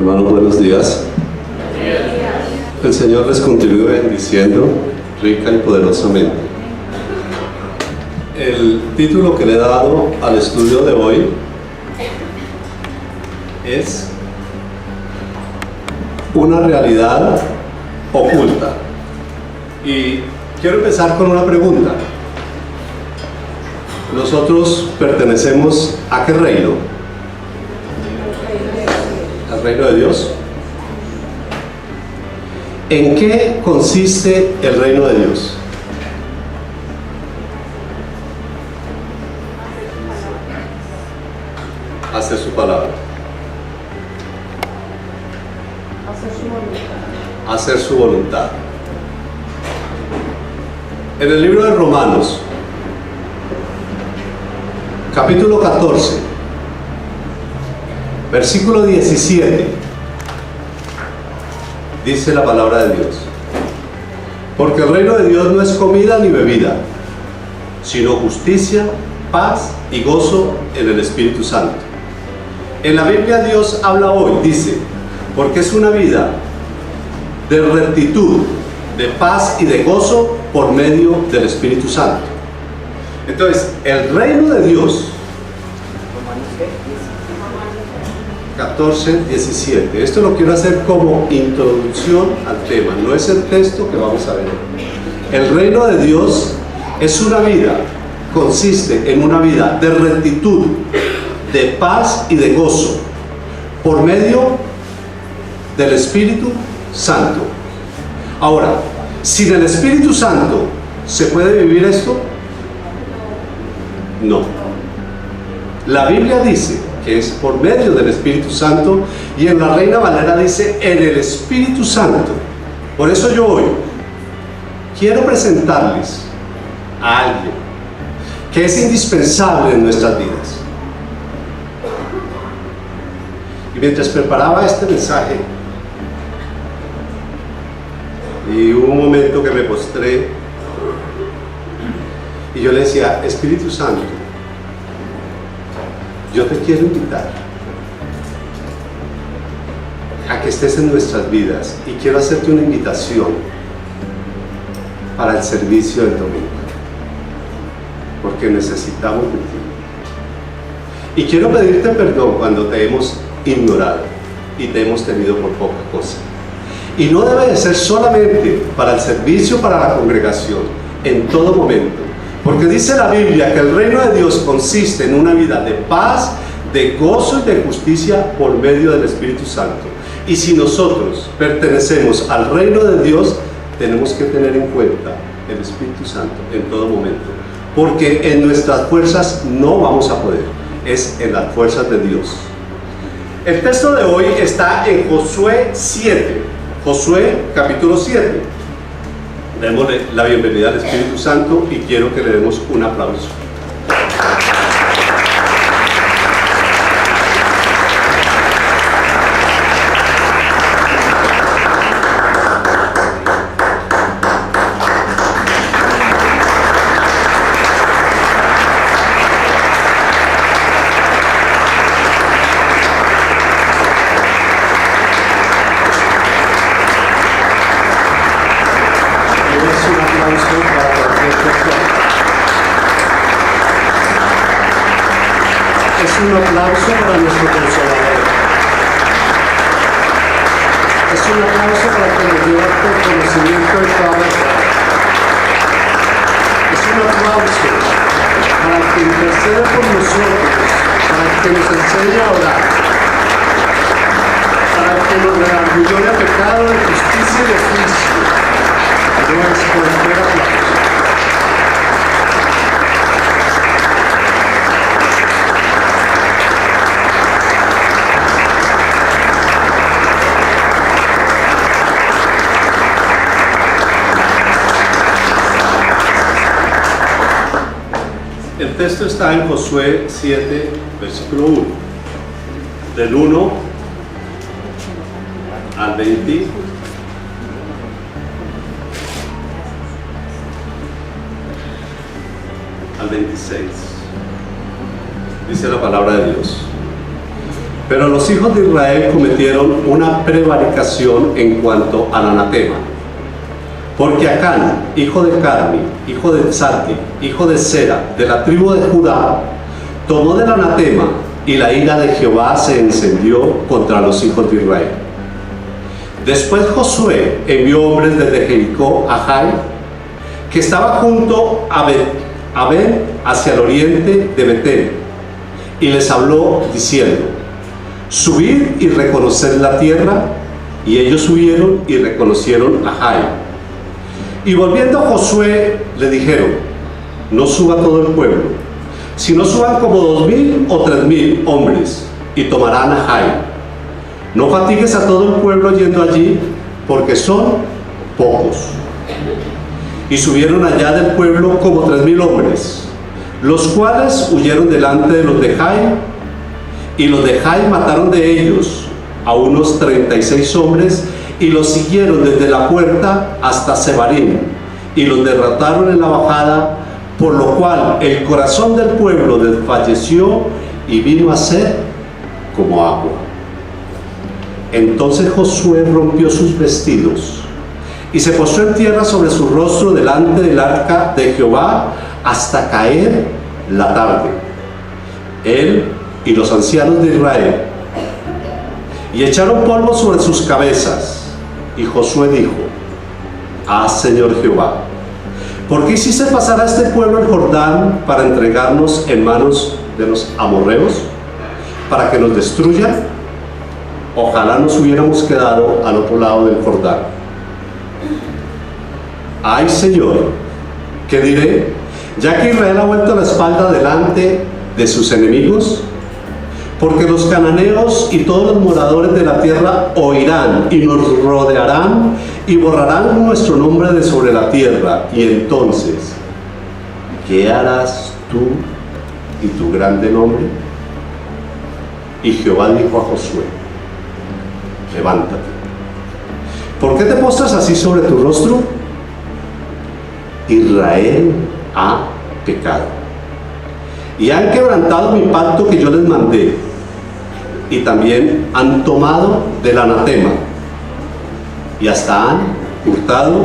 Hermanos, buenos días. El Señor les continúe bendiciendo rica y poderosamente. El título que le he dado al estudio de hoy es Una realidad oculta. Y quiero empezar con una pregunta. Nosotros pertenecemos ¿a qué reino? ¿Al reino de Dios? ¿En qué consiste el reino de Dios? Hacer su palabra. Hacer su voluntad. En el libro de Romanos, capítulo 14, versículo 17, dice la palabra de Dios: porque el reino de Dios no es comida ni bebida, sino justicia, paz y gozo en el Espíritu Santo. En la Biblia Dios habla hoy, dice, porque es una vida de rectitud, de paz y de gozo por medio del Espíritu Santo. Entonces, el reino de Dios, 14, 17. Esto lo quiero hacer como introducción al tema, no es el texto que vamos a ver. El reino de Dios es una vida, consiste en una vida de rectitud, de paz y de gozo por medio del Espíritu Santo. Ahora, sin el Espíritu Santo, ¿se puede vivir esto? No. La Biblia dice que es por medio del Espíritu Santo, y en la Reina Valera dice en el Espíritu Santo. Por eso yo hoy quiero presentarles a alguien que es indispensable en nuestras vidas. Y mientras preparaba este mensaje, y hubo un momento que me postré y yo le decía: Espíritu Santo, yo te quiero invitar a que estés en nuestras vidas, y quiero hacerte una invitación para el servicio del domingo, porque necesitamos de ti. Y quiero pedirte perdón cuando te hemos ignorado y te hemos tenido por poca cosa. Y no debe de ser solamente para el servicio, para la congregación, en todo momento. Porque dice la Biblia que el reino de Dios consiste en una vida de paz, de gozo y de justicia por medio del Espíritu Santo. Y si nosotros pertenecemos al reino de Dios, tenemos que tener en cuenta el Espíritu Santo en todo momento. Porque en nuestras fuerzas no vamos a poder, es en las fuerzas de Dios. El texto de hoy está en Josué 7. Josué capítulo 7. Démosle la bienvenida al Espíritu Santo y quiero que le demos un aplauso. Un aplauso para nuestro Consolador. Es un aplauso para que nos lleva por conocimiento de toda la verdad. Es un aplauso para el que intercede por nosotros, para el que nos enseña a orar, para el que nos redargulló de pecado, de justicia y de juicio. No es cualquier aplauso. El texto está en Josué 7, versículo 1. Del 1 al 20. Al 26. Dice la palabra de Dios: Pero los hijos de Israel cometieron una prevaricación en cuanto al anatema. Porque Acán, hijo de Carmi, hijo de Salti, hijo de Sera, de la tribu de Judá, tomó del anatema, y la ira de Jehová se encendió contra los hijos de Israel. Después Josué envió hombres desde Jericó a Jai, que estaba junto a Ben hacia el oriente de Betel, y les habló diciendo: subid y reconoced la tierra. Y ellos subieron y reconocieron a Jai. Y volviendo a Josué le dijeron: no suba todo el pueblo, sino suban como 2000 o 3000 hombres, y tomarán a Jai. No fatigues a todo el pueblo yendo allí, porque son pocos. Y subieron allá del pueblo como 3000 hombres, los cuales huyeron delante de los de Jai, y los de Jai mataron de ellos a unos 36 hombres, y los siguieron desde la puerta hasta Sebarim, y los derrotaron en la bajada, por lo cual el corazón del pueblo desfalleció y vino a ser como agua. Entonces Josué rompió sus vestidos y se postró en tierra sobre su rostro delante del arca de Jehová hasta caer la tarde, él y los ancianos de Israel, y echaron polvo sobre sus cabezas. Y Josué dijo: ah, Señor Jehová, ¿por qué hiciste pasar a este pueblo el Jordán para entregarnos en manos de los amorreos, para que nos destruyan? Ojalá nos hubiéramos quedado al otro lado del Jordán. Ay, Señor, ¿qué diré? Ya que Israel ha vuelto la espalda delante de sus enemigos, porque los cananeos y todos los moradores de la tierra oirán y nos rodearán y borrarán nuestro nombre de sobre la tierra. Y entonces, ¿qué harás tú y tu grande nombre? Y Jehová dijo a Josué: levántate. ¿Por qué te postras así sobre tu rostro? Israel ha pecado y han quebrantado mi pacto que yo les mandé, y también han tomado del anatema, y hasta han hurtado,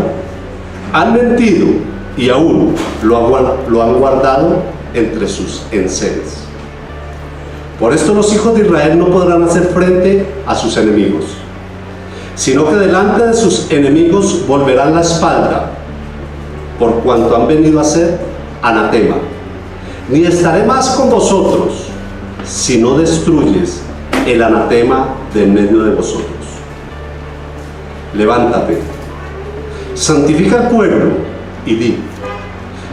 han mentido, y aún lo han guardado entre sus enseres. Por esto los hijos de Israel no podrán hacer frente a sus enemigos, sino que delante de sus enemigos volverán la espalda, por cuanto han venido a ser anatema. Ni estaré más con vosotros, si no destruyes el anatema de en medio de vosotros. Levántate, santifica el pueblo, y di: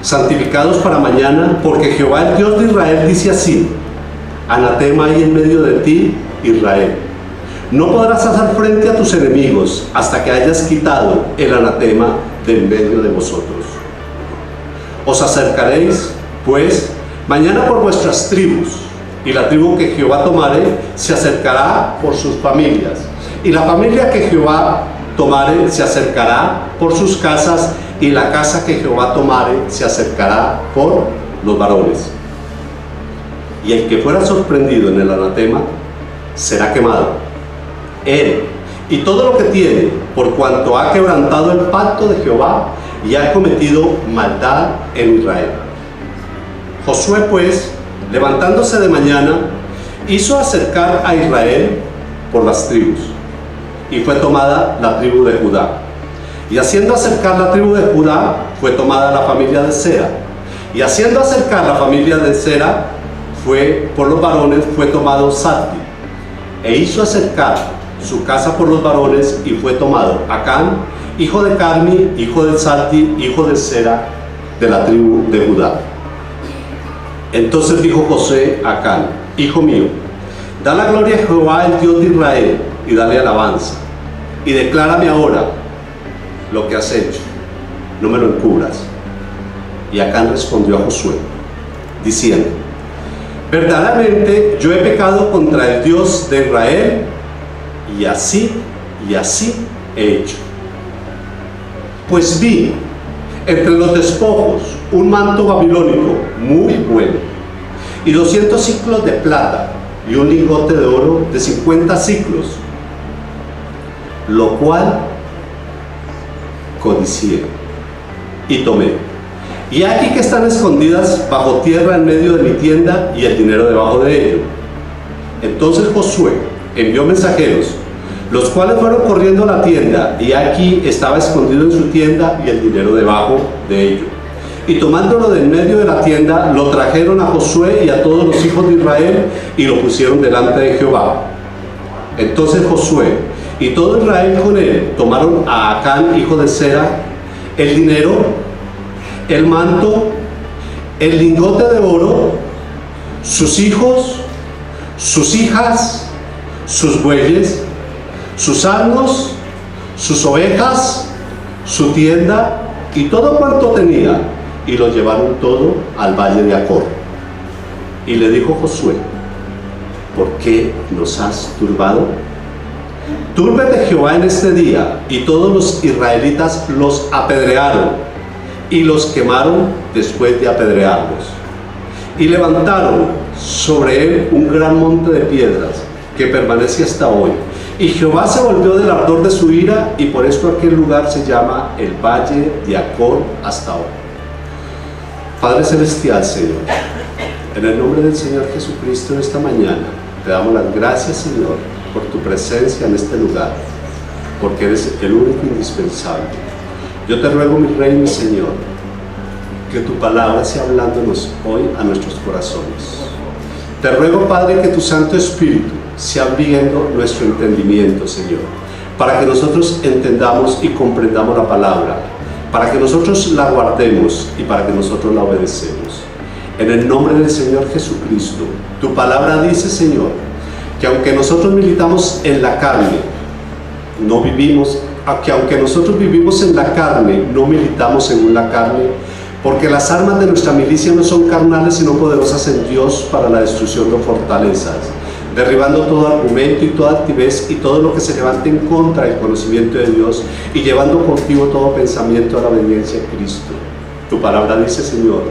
santificados para mañana, porque Jehová el Dios de Israel dice así: anatema hay en medio de ti, Israel. No podrás hacer frente a tus enemigos hasta que hayas quitado el anatema de en medio de vosotros. Os acercaréis, pues, mañana por vuestras tribus, y la tribu que Jehová tomare se acercará por sus familias, y la familia que Jehová tomare se acercará por sus casas, y la casa que Jehová tomare se acercará por los varones. Y el que fuera sorprendido en el anatema será quemado, él y todo lo que tiene, por cuanto ha quebrantado el pacto de Jehová y ha cometido maldad en Israel. Josué, pues, levantándose de mañana, hizo acercar a Israel por las tribus, y fue tomada la tribu de Judá. Y haciendo acercar la tribu de Judá, fue tomada la familia de Sera. Y haciendo acercar la familia de Sera, por los varones, fue tomado Salti. E hizo acercar su casa por los varones, y fue tomado Acán, hijo de Carmi, hijo de Salti, hijo de Sera, de la tribu de Judá. Entonces dijo José a Acán: hijo mío, da la gloria a Jehová, el Dios de Israel, y dale alabanza, y declárame ahora lo que has hecho, no me lo encubras. Y Acán respondió a Josué, diciendo: verdaderamente yo he pecado contra el Dios de Israel, y así he hecho. Pues vi entre los despojos un manto babilónico muy bueno, y 200 siclos de plata, y un lingote de oro de 50 siclos, lo cual codicié y tomé. Y aquí que están escondidas bajo tierra en medio de mi tienda y el dinero debajo de ello. Entonces Josué envió mensajeros, los cuales fueron corriendo a la tienda, y aquí estaba escondido en su tienda y el dinero debajo de ello. Y tomándolo de en medio de la tienda, lo trajeron a Josué y a todos los hijos de Israel y lo pusieron delante de Jehová. Entonces Josué y todo Israel con él tomaron a Acán, hijo de Zera, el dinero, el manto, el lingote de oro, sus hijos, sus hijas, sus bueyes, sus asnos, sus ovejas, su tienda y todo cuanto tenía, y lo llevaron todo al valle de Acor. Y le dijo Josué: ¿por qué nos has turbado? Túrbete Jehová en este día. Y todos los israelitas los apedrearon y los quemaron después de apedrearlos. Y levantaron sobre él un gran monte de piedras que permanece hasta hoy. Y Jehová se volvió del ardor de su ira, y por esto aquel lugar se llama el Valle de Acor hasta hoy. Padre Celestial, Señor, en el nombre del Señor Jesucristo, en esta mañana te damos las gracias, Señor, por tu presencia en este lugar, porque eres el único indispensable. Yo te ruego, mi Rey, mi Señor, que tu palabra sea hablándonos hoy a nuestros corazones. Te ruego, Padre, que tu Santo Espíritu sea abriendo nuestro entendimiento, Señor, para que nosotros entendamos y comprendamos la palabra, para que nosotros la guardemos y para que nosotros la obedecemos. En el nombre del Señor Jesucristo, tu palabra dice, Señor, que aunque nosotros militamos en la carne, no vivimos, que aunque nosotros vivimos en la carne, no militamos según la carne, porque las armas de nuestra milicia no son carnales, sino poderosas en Dios para la destrucción de fortalezas, derribando todo argumento y toda altivez y todo lo que se levante en contra del conocimiento de Dios, y llevando contigo todo pensamiento a la obediencia a Cristo. Tu palabra dice, Señor,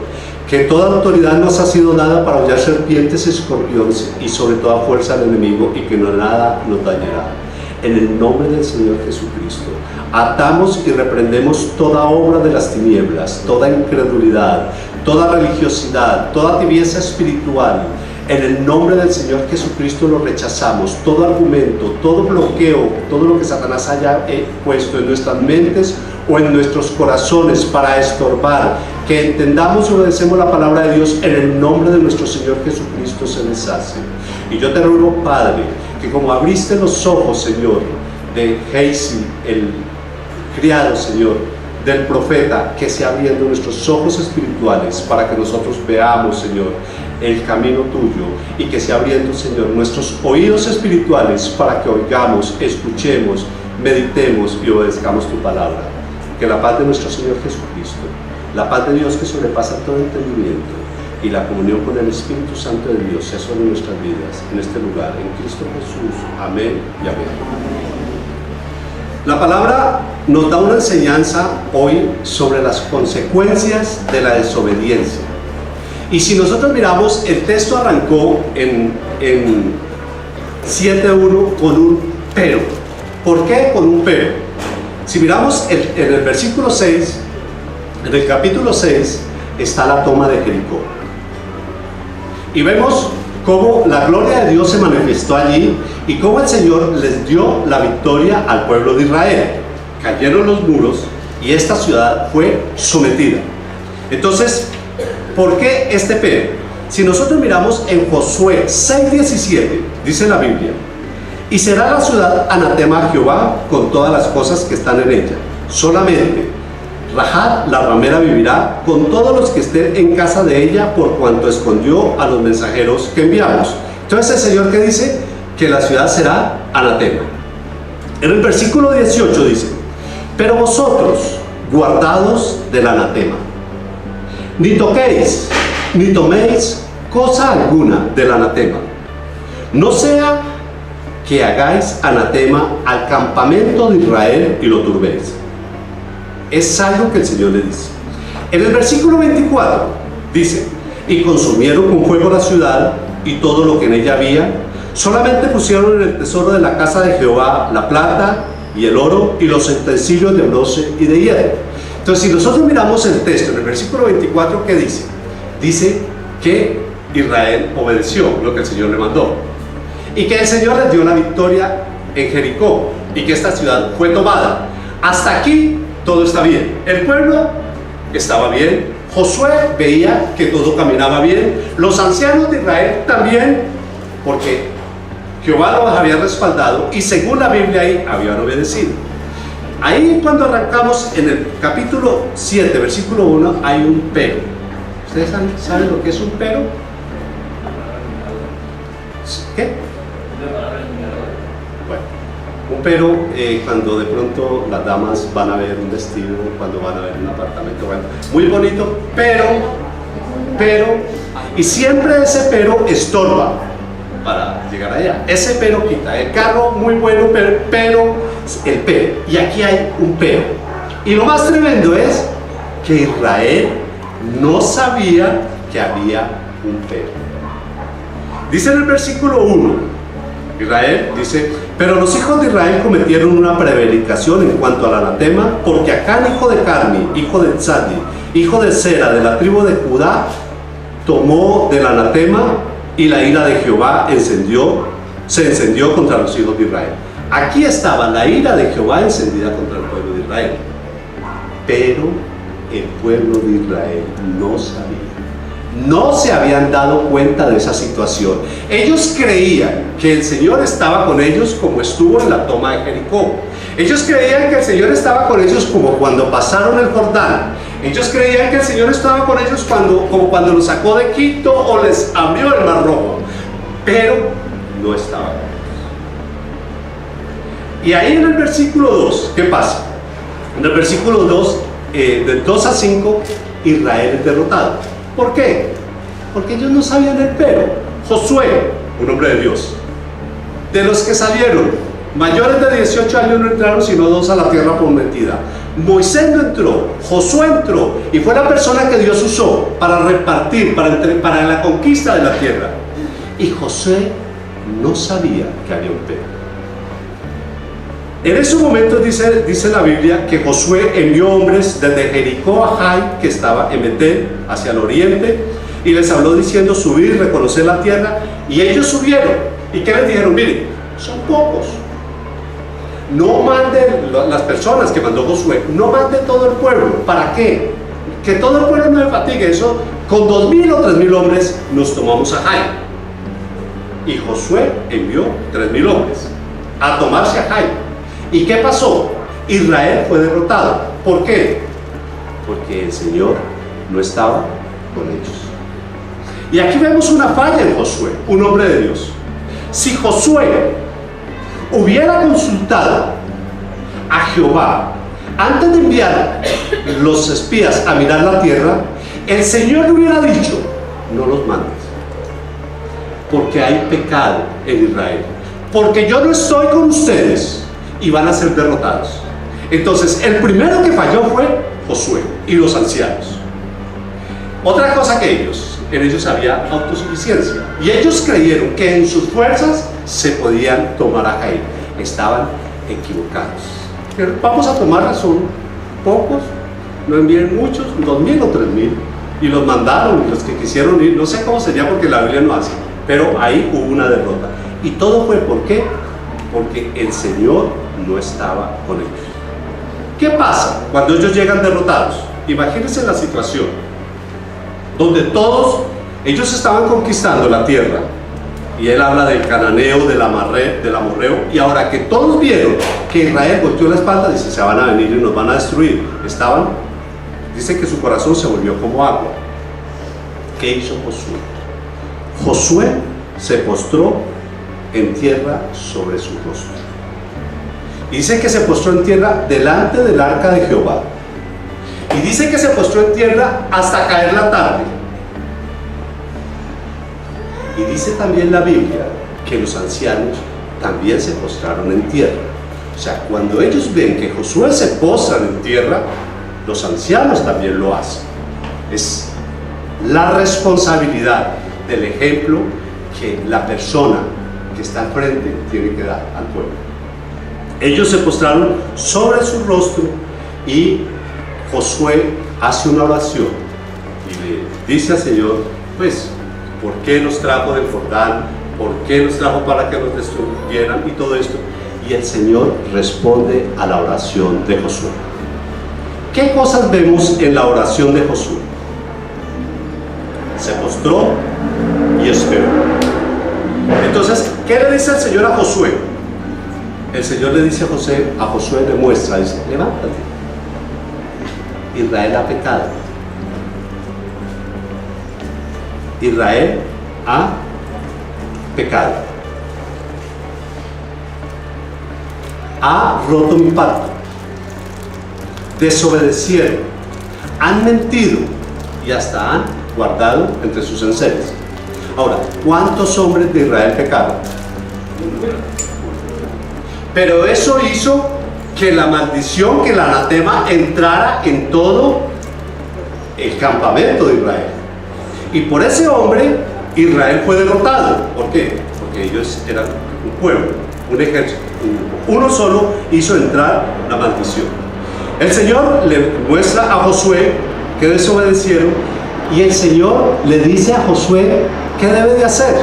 que toda autoridad nos ha sido dada para hollar serpientes y escorpiones y sobre toda fuerza del enemigo, y que no nada nos dañará. En el nombre del Señor Jesucristo, atamos y reprendemos toda obra de las tinieblas, toda incredulidad, toda religiosidad, toda tibieza espiritual. En el nombre del Señor Jesucristo lo rechazamos. Todo argumento, todo bloqueo, todo lo que Satanás haya puesto en nuestras mentes o en nuestros corazones para estorbar que entendamos y obedecemos la palabra de Dios, en el nombre de nuestro Señor Jesucristo se deshace. Y yo te ruego, Padre, que como abriste los ojos, Señor, de Geisi, el criado, Señor, del profeta, que se abriendo nuestros ojos espirituales para que nosotros veamos, Señor, el camino tuyo, y que se abriendo, Señor, nuestros oídos espirituales para que oigamos, escuchemos, meditemos y obedezcamos tu palabra. Que la paz de nuestro Señor Jesucristo, la paz de Dios que sobrepasa todo entendimiento, y la comunión con el Espíritu Santo de Dios sea sobre nuestras vidas en este lugar, en Cristo Jesús. Amén y amén. La palabra nos da una enseñanza hoy sobre las consecuencias de la desobediencia. Y si nosotros miramos, el texto arrancó en 7:1 con un pero. ¿Por qué con un pero? Si miramos en el versículo 6, en el capítulo 6, está la toma de Jericó. Y vemos cómo la gloria de Dios se manifestó allí y cómo el Señor les dio la victoria al pueblo de Israel. Cayeron los muros y esta ciudad fue sometida. Entonces, ¿por qué este pero? Si nosotros miramos en Josué 6:17, dice la Biblia: y será la ciudad anatema a Jehová con todas las cosas que están en ella. Solamente Rahab la ramera vivirá con todos los que estén en casa de ella, por cuanto escondió a los mensajeros que enviamos. Entonces el Señor, ¿qué dice? Que la ciudad será anatema. En el versículo 18 dice: pero vosotros guardados del anatema, ni toquéis ni toméis cosa alguna del anatema, no sea que hagáis anatema al campamento de Israel y lo turbéis. Es algo que el Señor le dice. En el versículo 24 dice: y consumieron con fuego la ciudad y todo lo que en ella había. Solamente pusieron en el tesoro de la casa de Jehová la plata y el oro y los utensilios de bronce y de hierro. Entonces, si nosotros miramos el texto en el versículo 24, ¿qué dice? Dice que Israel obedeció lo que el Señor le mandó y que el Señor les dio la victoria en Jericó y que esta ciudad fue tomada. Hasta aquí todo está bien. El pueblo estaba bien. Josué veía que todo caminaba bien. Los ancianos de Israel también, porque Jehová los había respaldado y según la Biblia ahí habían obedecido. Ahí cuando arrancamos en el capítulo 7, versículo 1, hay un pero. ¿Ustedes saben lo que es un pero? ¿Qué? Bueno, un pero cuando de pronto las damas van a ver un vestido, cuando van a ver un apartamento, bueno, muy bonito, pero, y siempre ese pero estorba para llegar allá. Ese pero quita. El carro muy bueno, pero el pero. Y aquí hay un pero. Y lo más tremendo es que Israel no sabía que había un pero. Dice en el versículo 1, Israel dice: pero los hijos de Israel cometieron una prevaricación en cuanto al anatema, porque Acán, hijo de Carmi, hijo de Tzadi, hijo de Sera, de la tribu de Judá, tomó del anatema, y la ira de Jehová se encendió contra los hijos de Israel. Aquí estaba la ira de Jehová encendida contra el pueblo de Israel. Pero el pueblo de Israel no sabía. No se habían dado cuenta de esa situación. Ellos creían que el Señor estaba con ellos como estuvo en la toma de Jericó. Ellos creían que el Señor estaba con ellos como cuando pasaron el Jordán. Ellos creían que el Señor estaba con ellos como cuando los sacó de Egipto o les abrió el Mar Rojo. Pero no estaba con ellos. Y ahí en el versículo 2, ¿qué pasa? En el versículo 2, del 2 a 5, Israel es derrotado. ¿Por qué? Porque ellos no sabían el pero. Josué, un hombre de Dios, de los que salieron, mayores de 18 años no entraron, sino 2 a la tierra prometida. Moisés no entró, Josué entró y fue la persona que Dios usó para repartir, para la conquista de la tierra. Y Josué no sabía que había un pero. En esos momentos dice la Biblia que Josué envió hombres desde Jericó a Jai, que estaba en Betel, hacia el oriente, y les habló diciendo: subir y reconocer la tierra. Y ellos subieron. ¿Y qué les dijeron? Miren, son pocos. No manden las personas que mandó Josué, no mande todo el pueblo. ¿Para qué? Que todo el pueblo no se fatigue. Eso, con 2,000 o 3,000 hombres nos tomamos a Jai. Y Josué envió 3,000 hombres a tomarse a Jai. ¿Y qué pasó? Israel fue derrotado. ¿Por qué? Porque el Señor no estaba con ellos. Y aquí vemos una falla en Josué, un hombre de Dios. Si Josué hubiera consultado a Jehová antes de enviar los espías a mirar la tierra, el Señor le hubiera dicho: no los mandes, porque hay pecado en Israel, porque yo no estoy con ustedes y van a ser derrotados. Entonces el primero que falló fue Josué y los ancianos. Otra cosa que en ellos había autosuficiencia, y ellos creyeron que en sus fuerzas se podían tomar a Jai. Estaban equivocados. Pero vamos a tomar, son pocos, no envíen muchos, 2,000 o 3,000, y los mandaron, los que quisieron ir, no sé cómo sería porque la Biblia no hace, pero ahí hubo una derrota. Y todo fue ¿por qué? Porque el Señor no estaba con ellos. ¿Qué pasa cuando ellos llegan derrotados? Imagínense la situación donde ellos estaban conquistando la tierra, y él habla del cananeo, del amorreo, y ahora que todos vieron que Israel volteó la espalda, dice: se van a venir y nos van a destruir. Dice que su corazón se volvió como agua. ¿Qué hizo Josué? Josué se postró en tierra sobre su rostro. Y dice que se postró en tierra delante del arca de Jehová. Y dice que se postró en tierra hasta caer la tarde. Y dice también la Biblia que los ancianos también se postraron en tierra. O sea, cuando ellos ven que Josué se postra en tierra, los ancianos también lo hacen. Es la responsabilidad del ejemplo que la persona que está al frente tiene que dar al pueblo. Ellos se postraron sobre su rostro y Josué hace una oración y le dice al Señor, pues, ¿por qué nos trajo del Jordán? ¿Por qué nos trajo para que nos destruyeran y todo esto? Y el Señor responde a la oración de Josué. ¿Qué cosas vemos en la oración de Josué? Se postró y esperó. Entonces, ¿qué le dice el Señor a Josué? El Señor le dice a Josué le muestra, dice, levántate. Israel ha pecado. Israel ha pecado. Ha roto mi pacto. Desobedecieron. Han mentido y hasta han guardado entre sus enseres. Ahora, ¿cuántos hombres de Israel pecaron? Pero eso hizo que la maldición, que el anatema entrara en todo el campamento de Israel. Y por ese hombre, Israel fue derrotado. ¿Por qué? Porque ellos eran un pueblo, un ejército. Uno solo hizo entrar la maldición. El Señor le muestra a Josué que desobedecieron y el Señor le dice a Josué qué debe de hacer.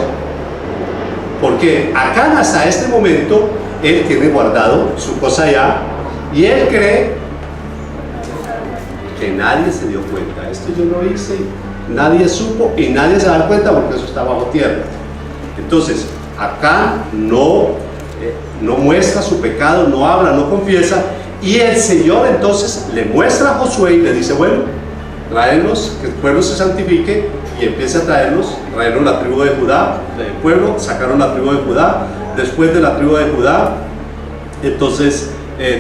Porque Acán hasta este momento, él tiene guardado su cosa allá y él cree que nadie se dio cuenta. Esto yo lo hice, nadie supo y nadie se da cuenta porque eso está bajo tierra. Entonces, Acán no muestra su pecado, no habla, no confiesa, y el Señor entonces le muestra a Josué y le dice, bueno, tráenos, que el pueblo se santifique, y empieza a traernos la tribu de Judá, del pueblo, sacaron la tribu de Judá. Después de la tribu de Judá, entonces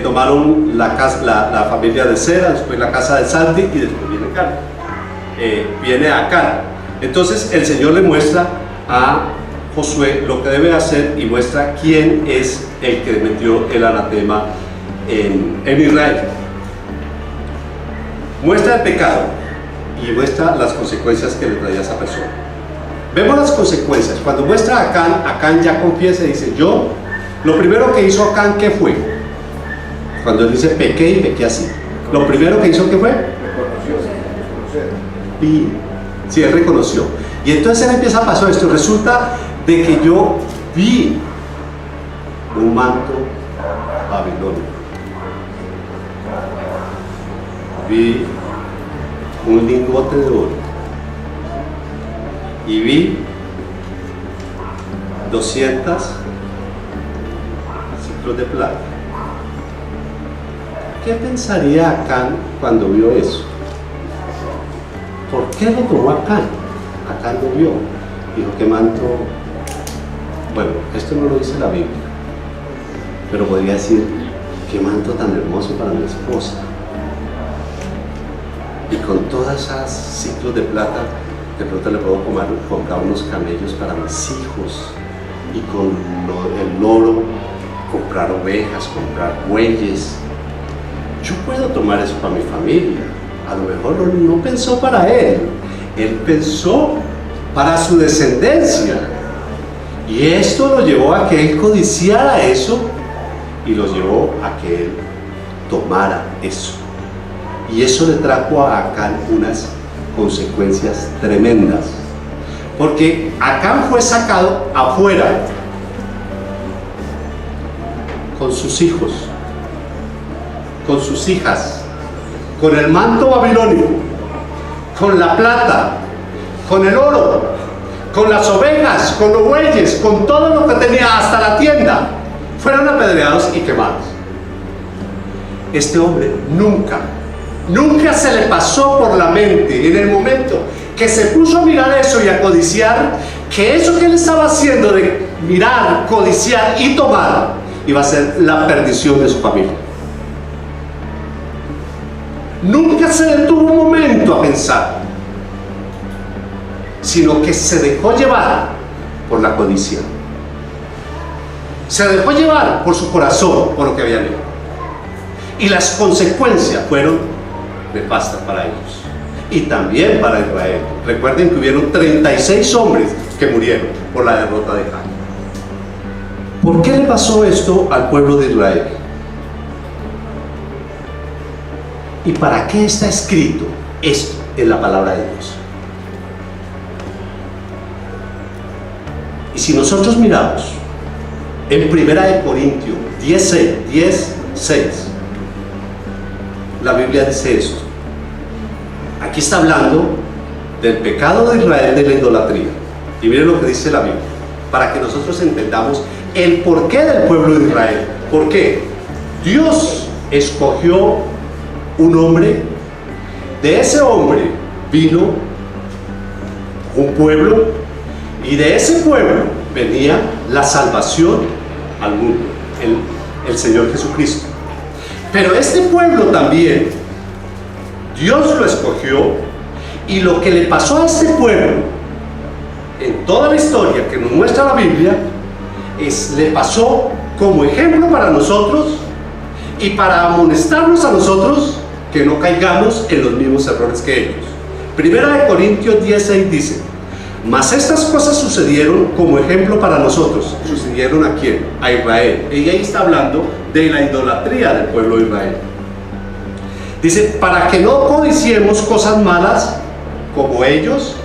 tomaron la familia de Sera, después la casa de Salti y después viene Acán. Entonces el Señor le muestra a Josué lo que debe hacer y muestra quién es el que metió el anatema en Israel. Muestra el pecado y muestra las consecuencias que le traía a esa persona. Vemos las consecuencias. Cuando muestra a Acán, Acán ya confiesa y dice, lo primero que hizo Acán, ¿qué fue? Cuando él dice, pequé y pequé así. Lo primero que hizo, ¿qué fue? Vi. Sí, él reconoció. Y entonces él empieza a pasar esto. Resulta de que yo vi un manto babilónico. Vi un lingote de oro y vi 200 ciclos de plata. ¿Qué pensaría Acán cuando vio eso? ¿Por qué lo tomó Acán? Acán lo vio, dijo, ¿qué manto? Bueno, esto no lo dice la Biblia, pero podría decir, qué manto tan hermoso para mi esposa. Y con todas esas ciclos de plata, de pronto le puedo comprar unos camellos para mis hijos. Y con el oro, comprar ovejas, comprar bueyes. Yo puedo tomar eso para mi familia. A lo mejor no pensó para él. Él pensó para su descendencia. Y esto lo llevó a que él codiciara eso. Y lo llevó a que él tomara eso. Y eso le trajo a Acán unas consecuencias tremendas. Porque Acán fue sacado afuera con sus hijos, con sus hijas, con el manto babilónico, con la plata, con el oro, con las ovejas, con los bueyes, con todo lo que tenía, hasta la tienda. Fueron apedreados y quemados. Este hombre nunca se le pasó por la mente, en el momento que se puso a mirar eso y a codiciar, que eso que él estaba haciendo de mirar, codiciar y tomar, iba a ser la perdición de su familia. Nunca se detuvo un momento a pensar, sino que se dejó llevar por la codicia. Se dejó llevar por su corazón, por lo que había leído. Y las consecuencias fueron nefastas para ellos y también para Israel. Recuerden que hubieron 36 hombres que murieron por la derrota de Jai. ¿Por qué le pasó esto al pueblo de Israel? ¿Y para qué está escrito esto en la palabra de Dios? Y si nosotros miramos en 1 Corintios 10:6, la Biblia dice esto. Aquí está hablando del pecado de Israel, de la idolatría. Y miren lo que dice la Biblia, para que nosotros entendamos el porqué del pueblo de Israel. ¿Por qué? Dios escogió un hombre, de ese hombre vino un pueblo, y de ese pueblo venía la salvación al mundo, el Señor Jesucristo. Pero este pueblo también, Dios lo escogió, y lo que le pasó a este pueblo, en toda la historia que nos muestra la Biblia, le pasó como ejemplo para nosotros y para amonestarnos a nosotros que no caigamos en los mismos errores que ellos. 1 Corintios 10:6 dice: mas estas cosas sucedieron como ejemplo para nosotros. ¿Sucedieron a quién? A Israel. Y ahí está hablando de la idolatría del pueblo de Israel. Dice, para que no codiciemos cosas malas como ellos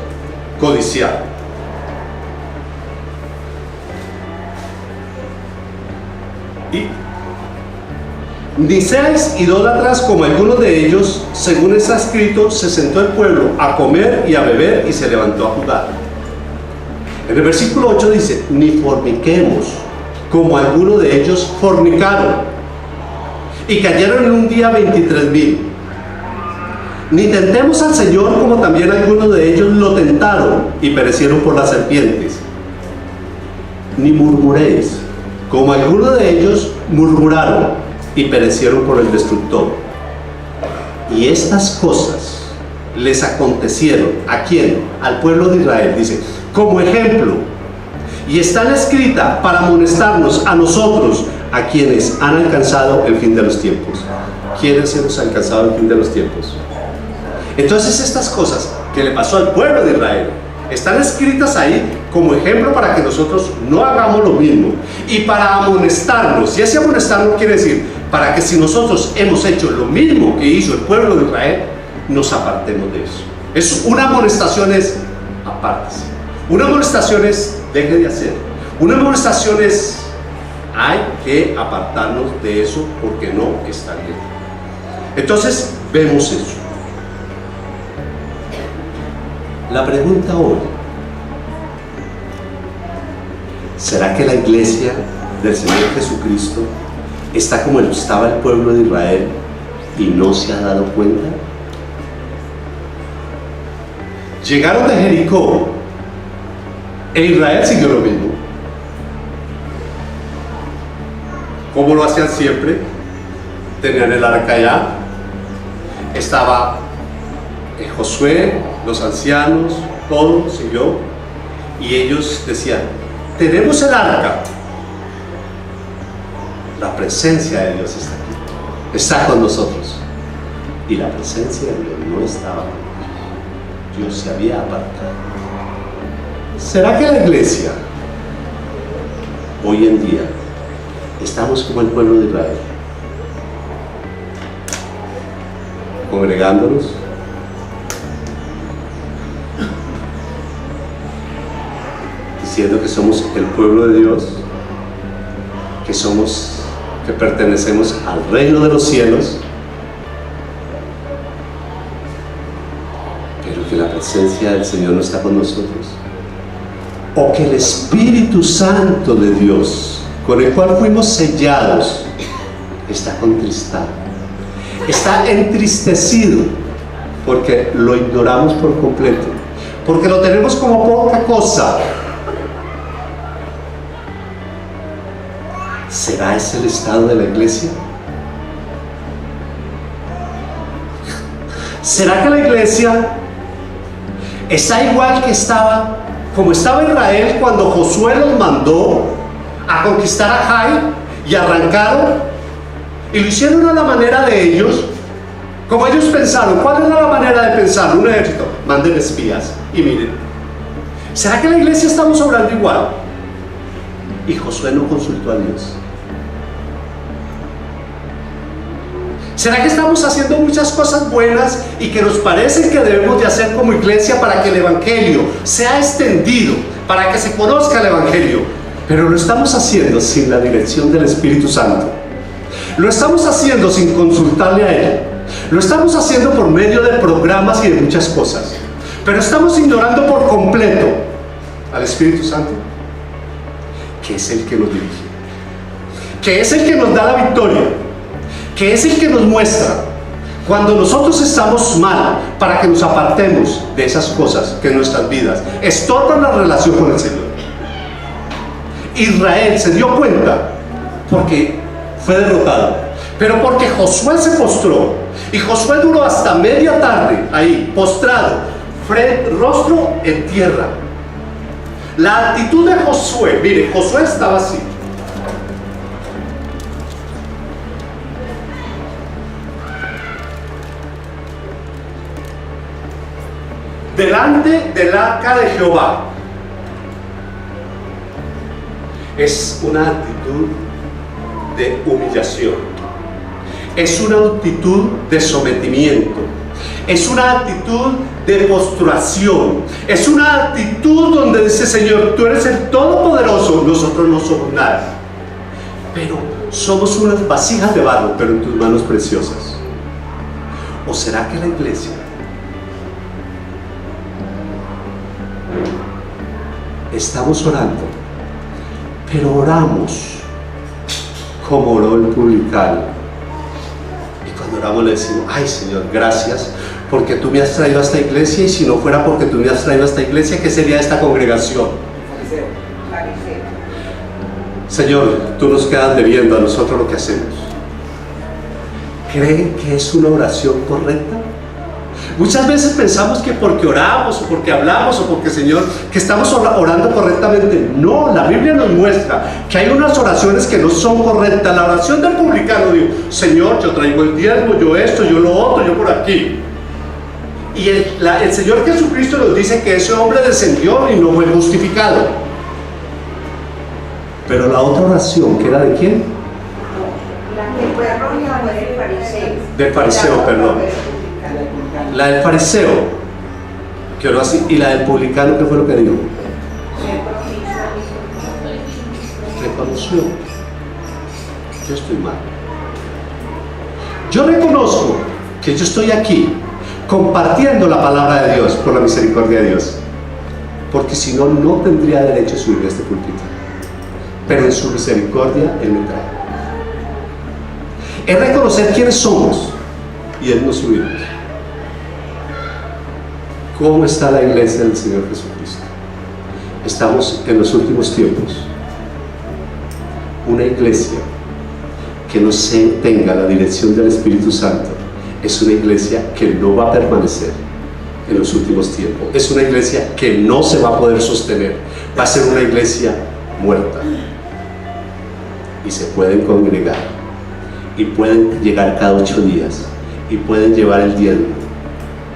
codiciaron. Y ni seáis idólatras como algunos de ellos, según está escrito, se sentó el pueblo a comer y a beber y se levantó a jugar. En el versículo 8 dice, ni forniquemos como algunos de ellos fornicaron y cayeron en un día 23,000. Ni tentemos al Señor como también algunos de ellos lo tentaron y perecieron por las serpientes. Ni murmuréis como algunos de ellos murmuraron y perecieron por el destructor. Y estas cosas les acontecieron, ¿a quién? Al pueblo de Israel, dice, como ejemplo, y están escritas para amonestarnos a nosotros, a quienes han alcanzado el fin de los tiempos. ¿Quiénes hemos alcanzado el fin de los tiempos? Entonces estas cosas que le pasó al pueblo de Israel están escritas ahí como ejemplo para que nosotros no hagamos lo mismo y para amonestarnos. Y ese amonestarnos quiere decir para que si nosotros hemos hecho lo mismo que hizo el pueblo de Israel, nos apartemos de eso. Es una amonestación, es apártese. Una amonestación es deje de hacer. Una amonestación es hay que apartarnos de eso porque no está bien. Entonces vemos eso. La pregunta hoy: ¿será que la iglesia del Señor Jesucristo está como estaba el pueblo de Israel y no se ha dado cuenta? Llegaron de Jericó e Israel siguió lo mismo. ¿Cómo lo hacían siempre? Tenían el arca allá, estaba Josué, los ancianos, todo siguió, y ellos decían, tenemos el arca, la presencia de Dios está aquí, está con nosotros, y la presencia de Dios no estaba con ellos. Dios se había apartado. ¿Será que la iglesia hoy en día estamos como el pueblo de Israel, congregándonos, diciendo que somos el pueblo de Dios, que pertenecemos al reino de los cielos, pero que la presencia del Señor no está con nosotros? O que el Espíritu Santo de Dios, con el cual fuimos sellados, está contristado, está entristecido, porque lo ignoramos por completo, porque lo tenemos como poca cosa. ¿Será ese el estado de la iglesia? ¿Será que la iglesia está igual que estaba, como estaba Israel cuando Josué los mandó a conquistar a Jai y arrancaron? Y lo hicieron a la manera de ellos, como ellos pensaron. ¿Cuál era la manera de pensar? Un ejército, manden espías y miren. ¿Será que en la iglesia estamos obrando igual? Y Josué no consultó a Dios. ¿Será que estamos haciendo muchas cosas buenas y que nos parece que debemos de hacer como iglesia para que el evangelio sea extendido, para que se conozca el evangelio? Pero lo estamos haciendo sin la dirección del Espíritu Santo. Lo estamos haciendo sin consultarle a Él. Lo estamos haciendo por medio de programas y de muchas cosas. Pero estamos ignorando por completo al Espíritu Santo, que es el que nos dirige, que es el que nos da la victoria, que es el que nos muestra cuando nosotros estamos mal, para que nos apartemos de esas cosas que en nuestras vidas estorban la relación con el Señor. Israel se dio cuenta porque fue derrotado, pero porque Josué se postró, y Josué duró hasta media tarde ahí, postrado, rostro en tierra. La actitud de Josué, mire, Josué estaba así. Delante del arca de Jehová. Es una actitud de humillación, es una actitud de sometimiento, es una actitud de postración, es una actitud donde dice: Señor, tú eres el Todopoderoso, nosotros no somos nada, pero somos unas vasijas de barro, pero en tus manos preciosas. ¿O será que la iglesia estamos orando, pero oramos como oró el publicano? Y cuando oramos le decimos: ay Señor, gracias porque tú me has traído a esta iglesia, y si no fuera porque tú me has traído a esta iglesia, ¿qué sería esta congregación? Señor, tú nos quedas debiendo a nosotros lo que hacemos. ¿Creen que es una oración correcta? Muchas veces pensamos que porque oramos, o porque hablamos, o porque, Señor, que estamos orando correctamente. No, la Biblia nos muestra que hay unas oraciones que no son correctas. La oración del publicano dijo: Señor, yo traigo el diezmo, yo esto, yo lo otro, yo por aquí. Y el Señor Jesucristo nos dice que ese hombre descendió y no fue justificado. Pero la otra oración, ¿que era de quién? La que fue errónea fue del fariseo. Del fariseo, perdón. La del fariseo, que oró así, y la del publicano, ¿qué fue lo que dijo? Reconoció: yo estoy mal. Yo reconozco que yo estoy aquí compartiendo la palabra de Dios por la misericordia de Dios, porque si no, no tendría derecho a subir a este púlpito, pero en su misericordia Él me trae. Es reconocer quiénes somos y Él nos subimos. ¿Cómo está la iglesia del Señor Jesucristo? Estamos en los últimos tiempos. Una iglesia que no tenga la dirección del Espíritu Santo es una iglesia que no va a permanecer en los últimos tiempos. Es una iglesia que no se va a poder sostener. Va a ser una iglesia muerta. Y se pueden congregar, y pueden llegar cada 8 días, y pueden llevar el diezmo,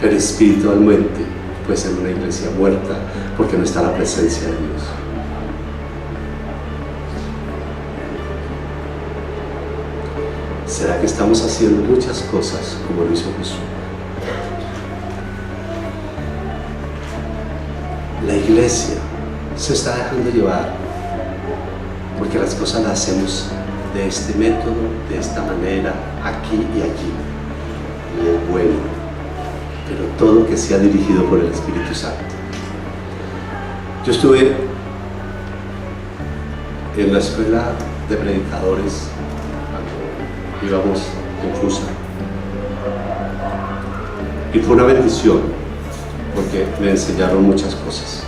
pero espiritualmente puede ser una iglesia muerta, porque no está la presencia de Dios. ¿Será que estamos haciendo muchas cosas como lo hizo Jesús? La iglesia se está dejando llevar, porque las cosas las hacemos de este método, de esta manera, aquí y allí. Y es bueno, pero todo que sea dirigido por el Espíritu Santo. Yo estuve en la escuela de predicadores cuando íbamos en Fusa, y fue una bendición porque me enseñaron muchas cosas.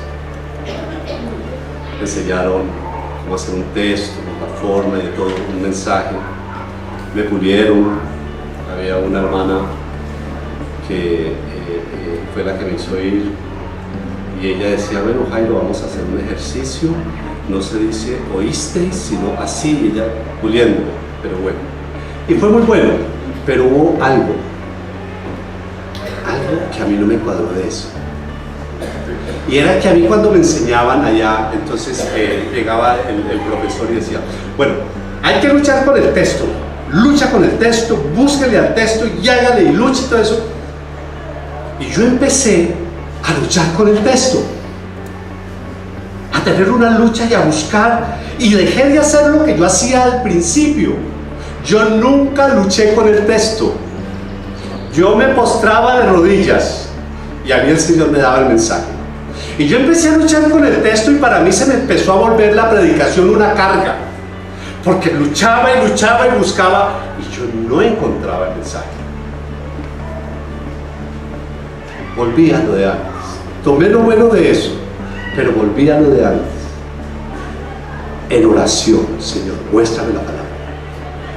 Me enseñaron cómo hacer un texto, la forma y todo, un mensaje. Me pulieron. Había una hermana que fue la que me hizo ir, y ella decía: bueno, Jairo, vamos a hacer un ejercicio, no se dice oísteis, sino así, ella puliendo, pero bueno. Y fue muy bueno, pero hubo algo que a mí no me cuadró de eso. Y era que a mí cuando me enseñaban allá, entonces llegaba el profesor y decía, bueno, hay que luchar con el texto, lucha con el texto, búsquele al texto y hágale y luche y todo eso. Y yo empecé a luchar con el texto, a tener una lucha y a buscar, y dejé de hacer lo que yo hacía al principio. Yo nunca luché con el texto, yo me postraba de rodillas y a mí el Señor me daba el mensaje. Y yo empecé a luchar con el texto y para mí se me empezó a volver la predicación una carga, porque luchaba y luchaba y buscaba y yo no encontraba el mensaje. Volví a lo de antes, tomé lo bueno de eso, pero volví a lo de antes. En oración, Señor, muéstrame la palabra.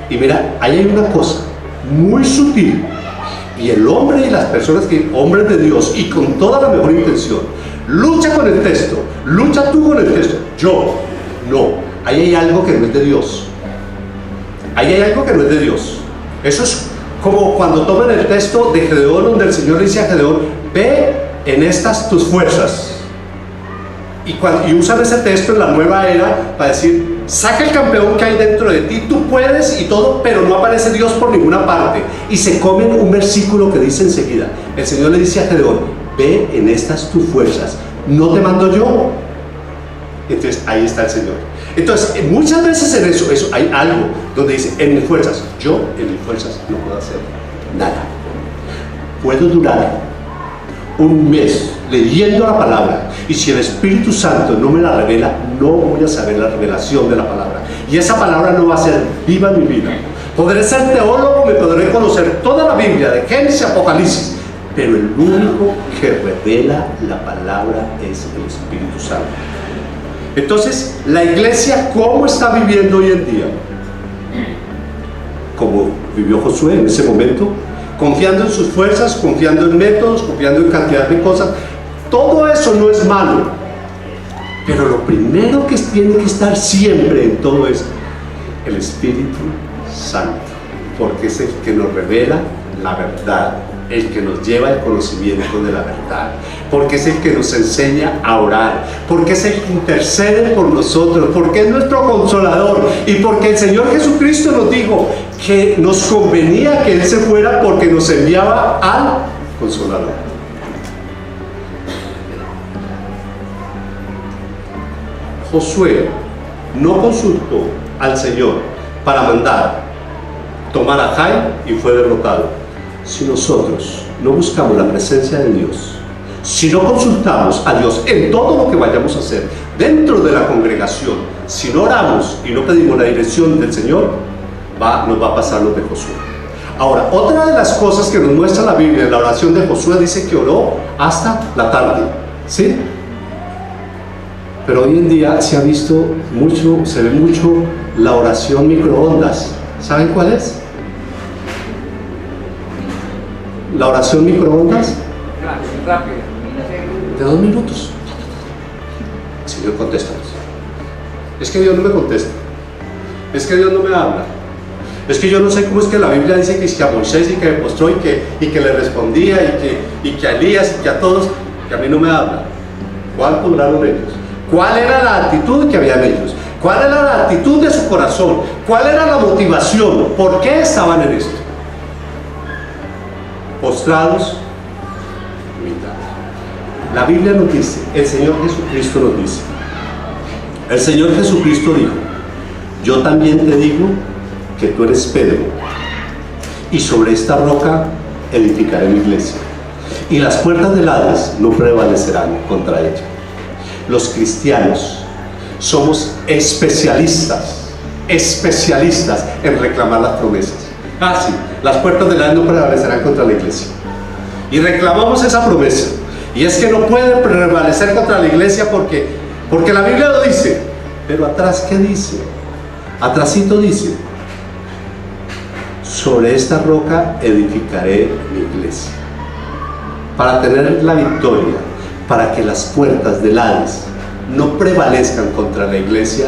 Y mira, ahí hay una cosa muy sutil, y el hombre y las personas que, hombres de Dios, y con toda la mejor intención, lucha con el texto, lucha tú con el texto. Yo, no, ahí hay algo que no es de Dios. Ahí hay algo que no es de Dios. Eso es como cuando toman el texto de Gedeón, donde el Señor le dice a Gedeón, ve en estas tus fuerzas. Y usan ese texto en la nueva era para decir, saca el campeón que hay dentro de ti, tú puedes y todo, pero no aparece Dios por ninguna parte. Y se comen un versículo que dice enseguida, el Señor le dice a Gedeón, ve en estas tus fuerzas, no te mando yo. Entonces ahí está el Señor. Entonces muchas veces en eso hay algo donde dice, en mis fuerzas, yo en mis fuerzas no puedo hacer nada. Puedo durar un mes leyendo la palabra, y si el Espíritu Santo no me la revela, no voy a saber la revelación de la palabra, y esa palabra no va a ser viva en mi vida. Podré ser teólogo, me podré conocer toda la Biblia, de Génesis a Apocalipsis, pero el único que revela la palabra es el Espíritu Santo. Entonces, la iglesia, ¿cómo está viviendo hoy en día? Como vivió Josué en ese momento, confiando en sus fuerzas, confiando en métodos, confiando en cantidad de cosas. Todo eso no es malo, pero lo primero que tiene que estar siempre en todo es el Espíritu Santo, porque es el que nos revela la verdad, el que nos lleva el conocimiento de la verdad, porque es el que nos enseña a orar, porque es el que intercede por nosotros, porque es nuestro consolador, y porque el Señor Jesucristo nos dijo que nos convenía que Él se fuera porque nos enviaba al consolador. Josué no consultó al Señor para mandar tomar a Jai y fue derrotado. Si nosotros no buscamos la presencia de Dios, si no consultamos a Dios en todo lo que vayamos a hacer dentro de la congregación, si no oramos y no pedimos la dirección del Señor, nos va a pasar lo de Josué. Ahora, otra de las cosas que nos muestra la Biblia en la oración de Josué, dice que oró hasta la tarde, ¿sí? Pero hoy en día se ha visto mucho, se ve mucho la oración microondas. ¿Saben cuál es? La oración microondas. Rápido. De 2 minutos. Señor, contéstanos. Es que Dios no me contesta. Es que Dios no me habla. Es que yo no sé cómo es que la Biblia dice que a Moisés y que me postró y que le respondía y que a Elías y que a todos, que a mí no me habla. ¿Cuál pondrán ellos? ¿Cuál era la actitud que había en ellos? ¿Cuál era la actitud de su corazón? ¿Cuál era la motivación? ¿Por qué estaban en esto? Postrados, humildados. La Biblia nos dice, el Señor Jesucristo nos dice, el Señor Jesucristo dijo, yo también te digo que tú eres Pedro, y sobre esta roca edificaré mi iglesia, y las puertas del Hades no prevalecerán contra ella. Los cristianos somos especialistas en reclamar las promesas. Sí, las puertas del Hades no prevalecerán contra la iglesia. Y reclamamos esa promesa. Y es que no puede prevalecer contra la iglesia porque la Biblia lo dice. Pero atrás, ¿qué dice? Atrásito dice, sobre esta roca edificaré mi iglesia. Para tener la victoria, para que las puertas del Hades no prevalezcan contra la iglesia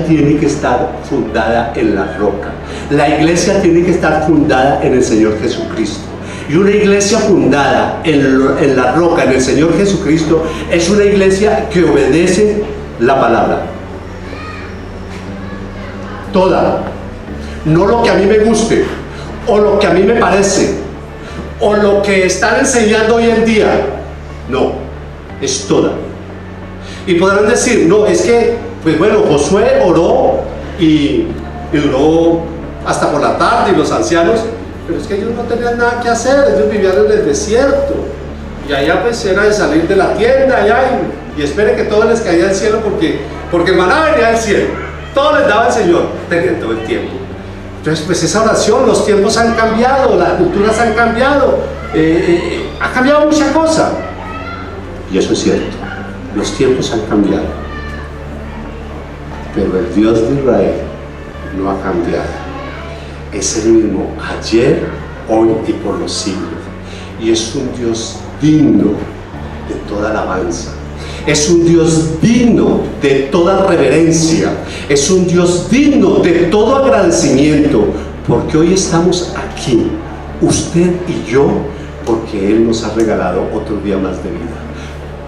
tiene que estar fundada en la roca. La iglesia tiene que estar fundada en el Señor Jesucristo. Y una iglesia fundada en la roca, en el Señor Jesucristo, es una iglesia que obedece la palabra. Toda. No lo que a mí me guste, o lo que a mí me parece, o lo que están enseñando hoy en día. No, es toda. Y podrán decir, no, es que, pues bueno, Josué oró y duró hasta por la tarde, y los ancianos, pero es que ellos no tenían nada que hacer, ellos vivían en el desierto, y allá pues era de salir de la tienda allá y esperen que todo les caía del cielo, porque el maná venía del cielo, todo les daba el Señor, tenían todo el tiempo. Entonces pues esa oración, los tiempos han cambiado, las culturas han cambiado, ha cambiado mucha cosa, y eso es cierto, los tiempos han cambiado, pero el Dios de Israel no ha cambiado. Es el mismo ayer, hoy y por los siglos. Y es un Dios digno de toda alabanza. Es un Dios digno de toda reverencia. Es un Dios digno de todo agradecimiento. Porque hoy estamos aquí, usted y yo, porque Él nos ha regalado otro día más de vida.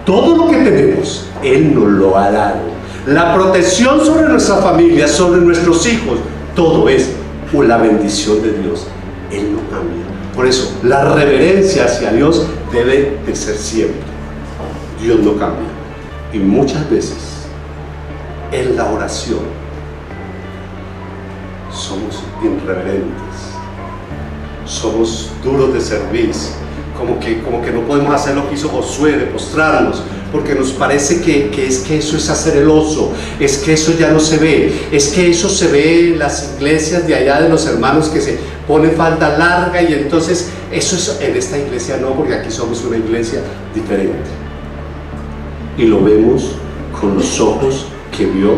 Todo lo que tenemos, Él nos lo ha dado. La protección sobre nuestra familia, sobre nuestros hijos, todo es por la bendición de Dios. Él no cambia. Por eso, la reverencia hacia Dios debe de ser siempre. Dios no cambia. Y muchas veces, en la oración, somos irreverentes, somos duros de servicio, como que no podemos hacer lo que hizo Josué, de postrarnos, porque nos parece que es que eso es hacer el oso, es que eso ya no se ve, es que eso se ve en las iglesias de allá de los hermanos que se ponen falda larga, y entonces eso es, en esta iglesia no, porque aquí somos una iglesia diferente. Y lo vemos con los ojos que vio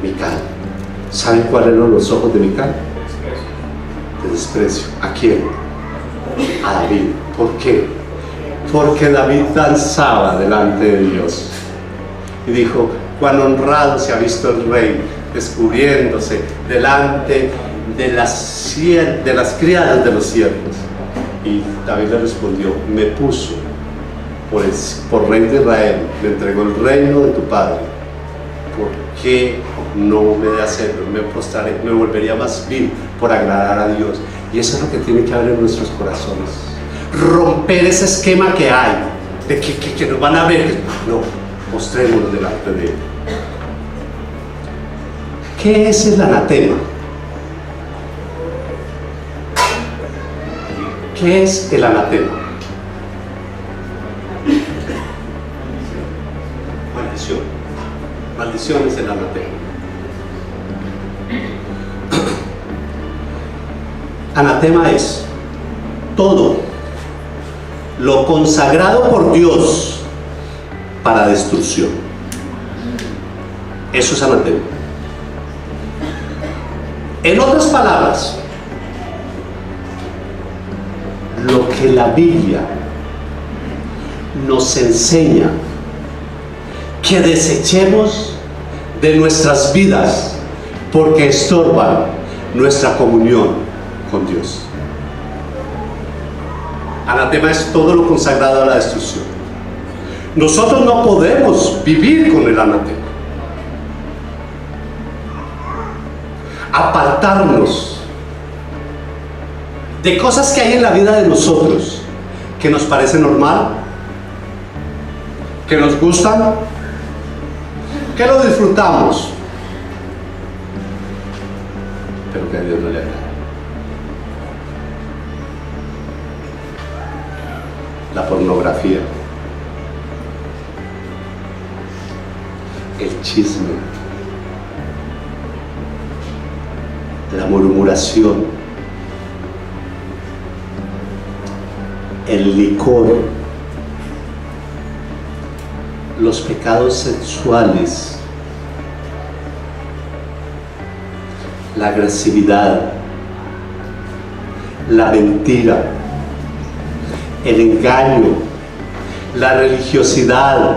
Mical. ¿Saben cuáles eran los ojos de Mical? De desprecio. ¿A quién? A David. ¿Por qué? Porque David danzaba delante de Dios y dijo: cuán honrado se ha visto el rey descubriéndose delante de las criadas de los siervos. Y David le respondió: me puso por rey de Israel, me entregó el reino de tu padre. ¿Por qué no me de hacerlo? Me postraré, me volvería más vil por agradar a Dios. Y eso es lo que tiene que haber en nuestros corazones. Romper ese esquema que hay de que nos van a ver. No, postrémonos delante de Él. ¿Qué es el anatema? ¿Qué es el anatema? Maldición. Maldición es el anatema. Anatema es todo lo consagrado por Dios para destrucción. Eso es anatema. En otras palabras, lo que la Biblia nos enseña que desechemos de nuestras vidas porque estorban nuestra comunión con Dios. Anatema es todo lo consagrado a la destrucción. Nosotros no podemos vivir con el anatema. Apartarnos de cosas que hay en la vida de nosotros que nos parece normal, que nos gustan, que lo disfrutamos, pero que a Dios no le agrada. La pornografía, el chisme, la murmuración, el licor, los pecados sexuales, la agresividad, la mentira, el engaño, la religiosidad,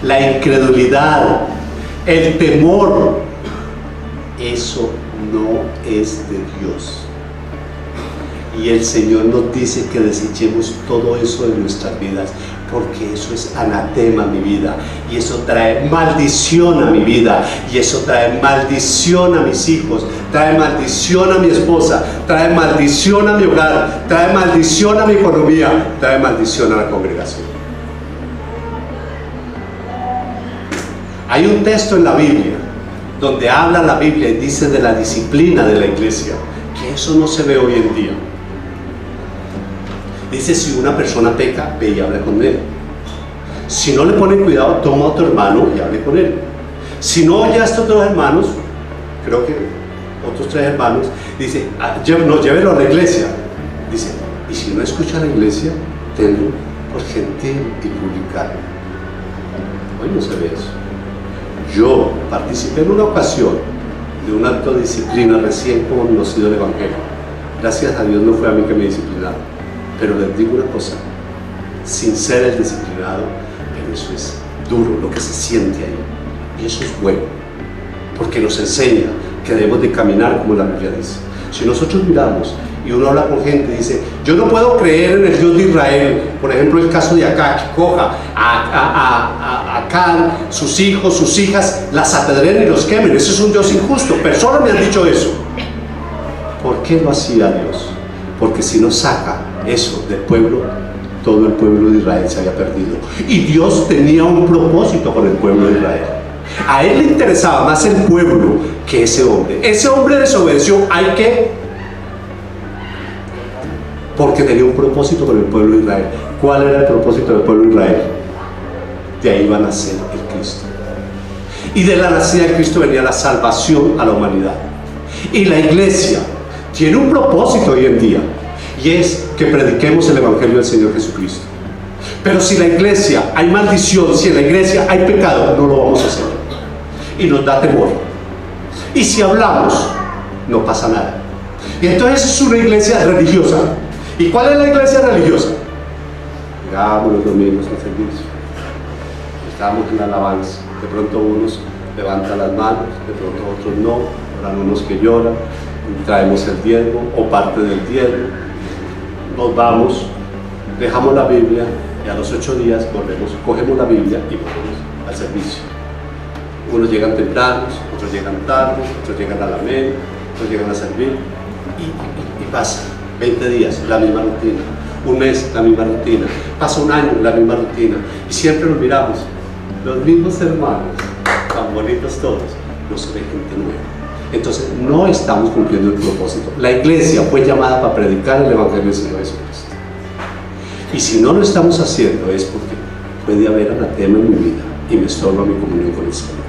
la incredulidad, el temor. Eso no es de Dios. Y el Señor nos dice que desechemos todo eso de nuestras vidas, porque eso es anatema a mi vida, y eso trae maldición a mi vida, y eso trae maldición a mis hijos, trae maldición a mi esposa, trae maldición a mi hogar, trae maldición a mi economía, trae maldición a la congregación. Hay un texto en la Biblia donde habla la Biblia y dice de la disciplina de la iglesia, que eso no se ve hoy en día. Dice: si una persona peca, ve y habla con él. Si no le ponen cuidado, toma a tu hermano y hable con él. Si no oye a estos dos hermanos, creo que otros 3 hermanos, dice: no, llévelo a la iglesia. Dice: y si no escucha a la iglesia, tenlo por gentil y publicano. Hoy no se ve eso. Yo participé en una ocasión de un acto de disciplina recién conocido del Evangelio. Gracias a Dios no fue a mí que me disciplinaron. Pero les digo una cosa, sin ser el disciplinado, pero eso es duro, lo que se siente ahí. Y eso es bueno, porque nos enseña que debemos de caminar como la Biblia dice. Si nosotros miramos y uno habla con gente y dice: yo no puedo creer en el Dios de Israel, por ejemplo el caso de acá, que coja a Acán, sus hijos, sus hijas, las apedreen y los quemen, ese es un Dios injusto. Personas me han dicho eso. ¿Por qué lo hacía Dios? Porque si no saca eso del pueblo, todo el pueblo de Israel se había perdido. Y Dios tenía un propósito con el pueblo de Israel. A él le interesaba más el pueblo que ese hombre. Ese hombre desobedeció, hay que, porque tenía un propósito con el pueblo de Israel. ¿Cuál era el propósito del pueblo de Israel? De ahí iba a nacer el Cristo. Y de la nacida de Cristo venía la salvación a la humanidad. Y la iglesia tiene un propósito hoy en día, y es que prediquemos el Evangelio del Señor Jesucristo. Pero si la iglesia hay maldición, si en la iglesia hay pecado, no lo vamos a hacer. Y nos da temor. Y si hablamos, no pasa nada. Y entonces es una iglesia religiosa. ¿Y cuál es la iglesia religiosa? Llegamos los domingos al servicio, estamos en la alabanza. De pronto unos levantan las manos, de pronto otros no. Habrán unos que lloran, traemos el diezmo o parte del diezmo, nos vamos, dejamos la Biblia y a los 8 días volvemos, cogemos la Biblia y volvemos al servicio. Unos llegan tempranos, otros llegan tarde, otros llegan a la media, otros llegan a servir y pasa 20 días, la misma rutina, un mes, la misma rutina, pasa un año, la misma rutina, y siempre nos miramos, los mismos hermanos, tan bonitos todos, no se ve gente nueva. Entonces no estamos cumpliendo el propósito. La iglesia fue llamada para predicar el Evangelio del Señor Jesucristo, y si no lo estamos haciendo es porque puede haber anatema en mi vida y me estorba mi comunión con el Señor.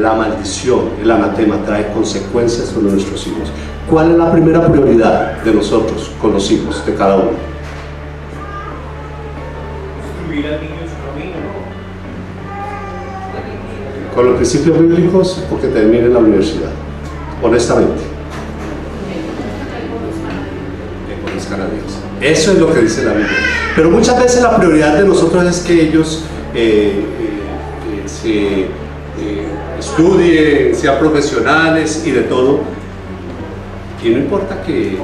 La maldición, el anatema trae consecuencias sobre nuestros hijos. ¿Cuál es la primera prioridad de nosotros con los hijos de cada uno? Instruir al niño en su camino, ¿no? Con los principios bíblicos, porque termine la universidad, honestamente, que conozcan a Dios. Eso es lo que dice la Biblia. Pero muchas veces la prioridad de nosotros es que ellos estudien, sean profesionales y de todo. Y no importa que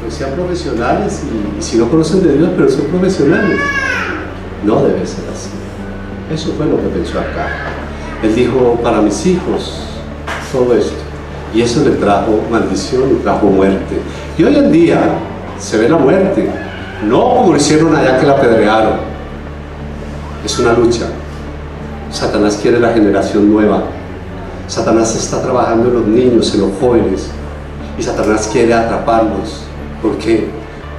sean profesionales y si no conocen de Dios, pero son profesionales. No debe ser así. Eso fue lo que pensó acá. Él dijo: para mis hijos todo esto, y eso le trajo maldición, le trajo muerte. Y hoy en día se ve la muerte, no como lo hicieron allá que la apedrearon. Es una lucha. Satanás quiere la generación nueva. Satanás está trabajando en los niños, en los jóvenes, y Satanás quiere atraparlos. ¿Por qué?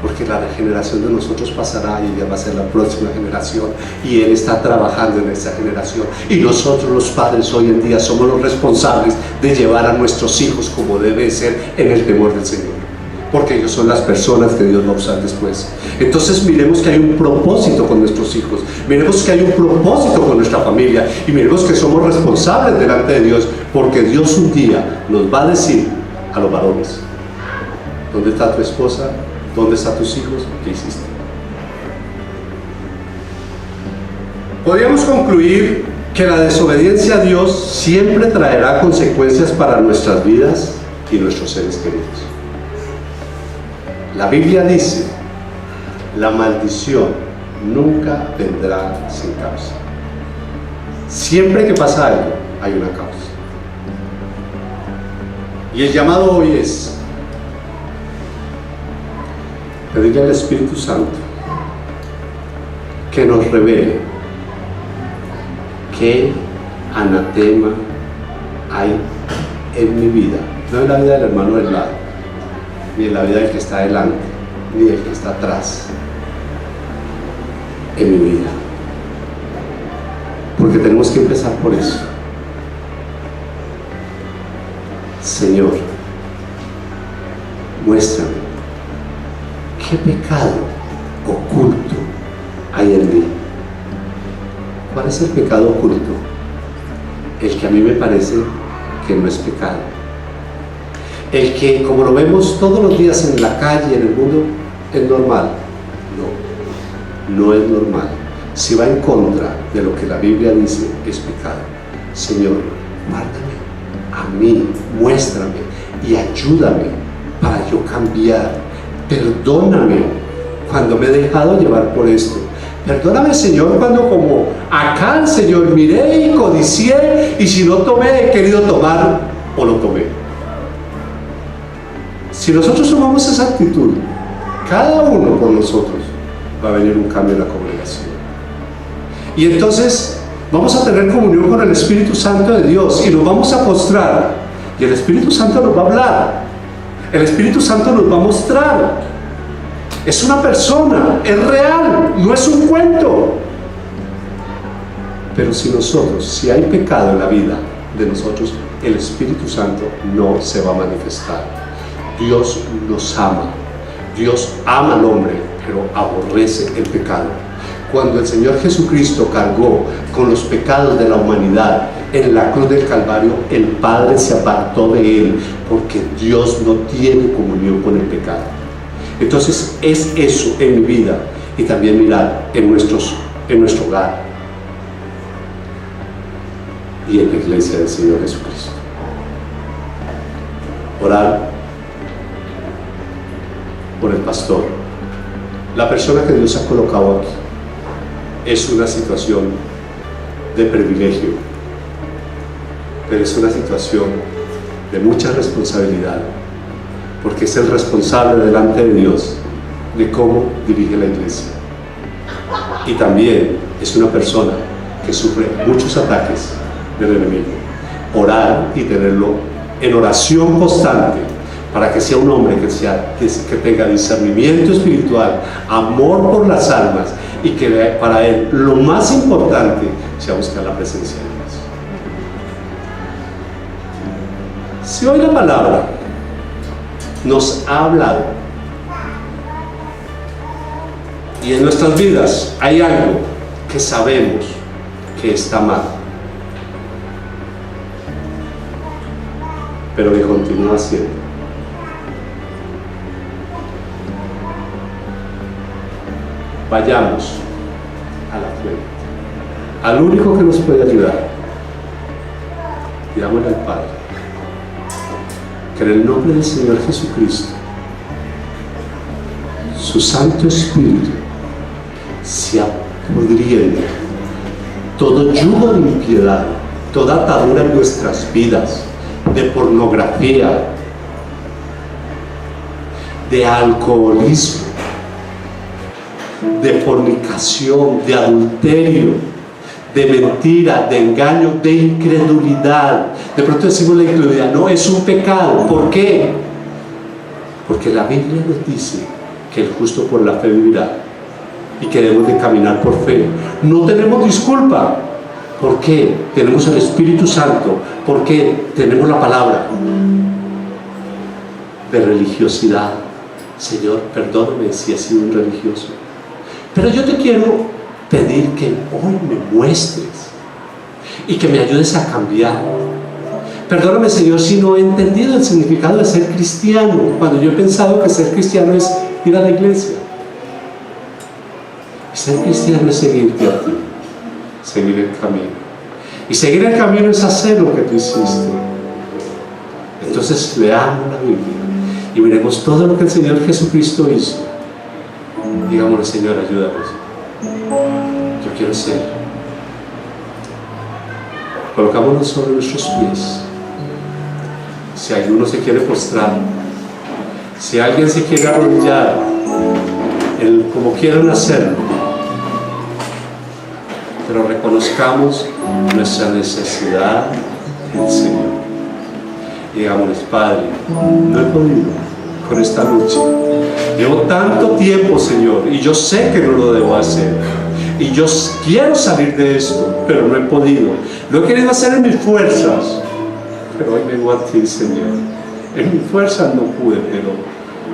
Porque la generación de nosotros pasará y ella va a ser la próxima generación, y Él está trabajando en esa generación, y nosotros los padres hoy en día somos los responsables de llevar a nuestros hijos como debe ser, en el temor del Señor, porque ellos son las personas que Dios va a usar después. Entonces miremos que hay un propósito con nuestros hijos, miremos que hay un propósito con nuestra familia, y miremos que somos responsables delante de Dios, porque Dios un día nos va a decir a los varones: ¿dónde está tu esposa? ¿Dónde están tus hijos? ¿Qué hiciste? Podríamos concluir que la desobediencia a Dios siempre traerá consecuencias para nuestras vidas y nuestros seres queridos. La Biblia dice, la maldición nunca vendrá sin causa. Siempre que pasa algo, hay una causa. Y el llamado hoy es pedirle al Espíritu Santo que nos revele qué anatema hay en mi vida, no en la vida del hermano del lado, ni en la vida del que está adelante, ni del que está atrás, en mi vida. Porque tenemos que empezar por eso. Señor, muéstrame qué pecado oculto hay en mí. ¿Cuál es el pecado oculto? El que a mí me parece que no es pecado. El que, como lo vemos todos los días en la calle, en el mundo, es normal. No es normal. Si va en contra de lo que la Biblia dice, es pecado. Señor, guárdame a mí, muéstrame y ayúdame para yo cambiar. Perdóname cuando me he dejado llevar por esto. Perdóname, Señor, cuando como acá, Señor, miré y codicié, y si no tomé, he querido tomar o lo tomé. Si nosotros tomamos esa actitud, cada uno por nosotros, va a venir un cambio en la congregación. Y entonces vamos a tener comunión con el Espíritu Santo de Dios y nos vamos a postrar, y el Espíritu Santo nos va a hablar, el Espíritu Santo nos va a mostrar. Es una persona, es real, no es un cuento. Pero si hay pecado en la vida de nosotros, el Espíritu Santo no se va a manifestar. Dios nos ama, Dios ama al hombre, pero aborrece el pecado. Cuando el Señor Jesucristo cargó con los pecados de la humanidad en la cruz del Calvario, el Padre se apartó de él, porque Dios no tiene comunión con el pecado. Entonces es eso en mi vida, y también mirad en nuestro hogar y en la iglesia del Señor Jesucristo. Orar por el pastor, la persona que Dios ha colocado aquí. Es una situación de privilegio, pero es una situación de mucha responsabilidad, porque es el responsable delante de Dios de cómo dirige la iglesia. Y también es una persona que sufre muchos ataques del enemigo. Orar y tenerlo en oración constante, para que sea un hombre que tenga discernimiento espiritual, amor por las almas, y que para él lo más importante sea buscar la presencia de Dios. Si hoy la palabra nos ha hablado y en nuestras vidas hay algo que sabemos que está mal, pero que continúa siendo, vayamos a la fuente, al único que nos puede ayudar. Pidámosle al Padre que en el nombre del Señor Jesucristo, su Santo Espíritu se apodriendo todo yugo de impiedad, toda atadura en nuestras vidas, de pornografía, de alcoholismo, de fornicación, de adulterio, de mentira, de engaño, de incredulidad. De pronto decimos la incredulidad, no, es un pecado. ¿Por qué? Porque la Biblia nos dice que el justo por la fe vivirá y que debemos de caminar por fe. No tenemos disculpa. ¿Por qué? Tenemos el Espíritu Santo. ¿Por qué? Tenemos la palabra. De religiosidad. Señor, perdóname si he sido un religioso. Pero yo te quiero pedir que hoy me muestres y que me ayudes a cambiar. Perdóname, Señor, si no he entendido el significado de ser cristiano, cuando yo he pensado que ser cristiano es ir a la iglesia. Y ser cristiano es seguirte a ti, seguir el camino. Y seguir el camino es hacer lo que tú hiciste. Entonces leamos la Biblia y miremos todo lo que el Señor Jesucristo hizo. Digámosle: Señor, ayúdanos. Yo quiero ser. Colocámonos sobre nuestros pies. Si alguno se quiere postrar, si alguien se quiere arrodillar, como quieran hacerlo, pero reconozcamos nuestra necesidad del Señor. Y digámosles: Padre, no he podido con esta lucha. Llevo tanto tiempo, Señor, y yo sé que no lo debo hacer. Y yo quiero salir de esto, pero no he podido. Lo he querido hacer en mis fuerzas, pero hoy vengo a ti, Señor. En mis fuerzas no pude, pero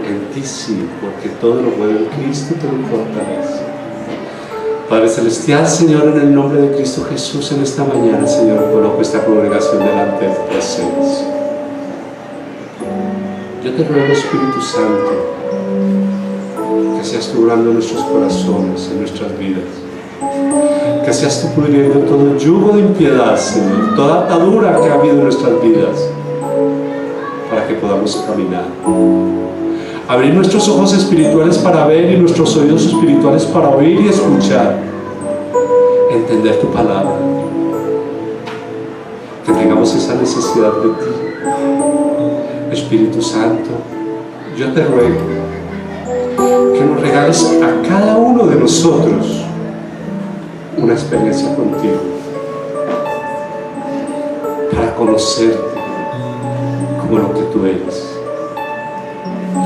en ti sí, porque todo lo puedo en Cristo que me fortalece. Padre Celestial, Señor, en el nombre de Cristo Jesús, en esta mañana, Señor, coloco esta congregación delante de tu presencia. Yo te ruego, Espíritu Santo, que seas tú obrando en nuestros corazones, en nuestras vidas. Que seas tú pudriendo todo yugo de impiedad, Señor, toda atadura que ha habido en nuestras vidas, para que podamos caminar. Abrir nuestros ojos espirituales para ver y nuestros oídos espirituales para oír y escuchar. Entender tu palabra. Que tengamos esa necesidad de ti. Espíritu Santo, yo te ruego que nos regales a cada uno de nosotros una experiencia contigo, para conocerte como lo que tú eres,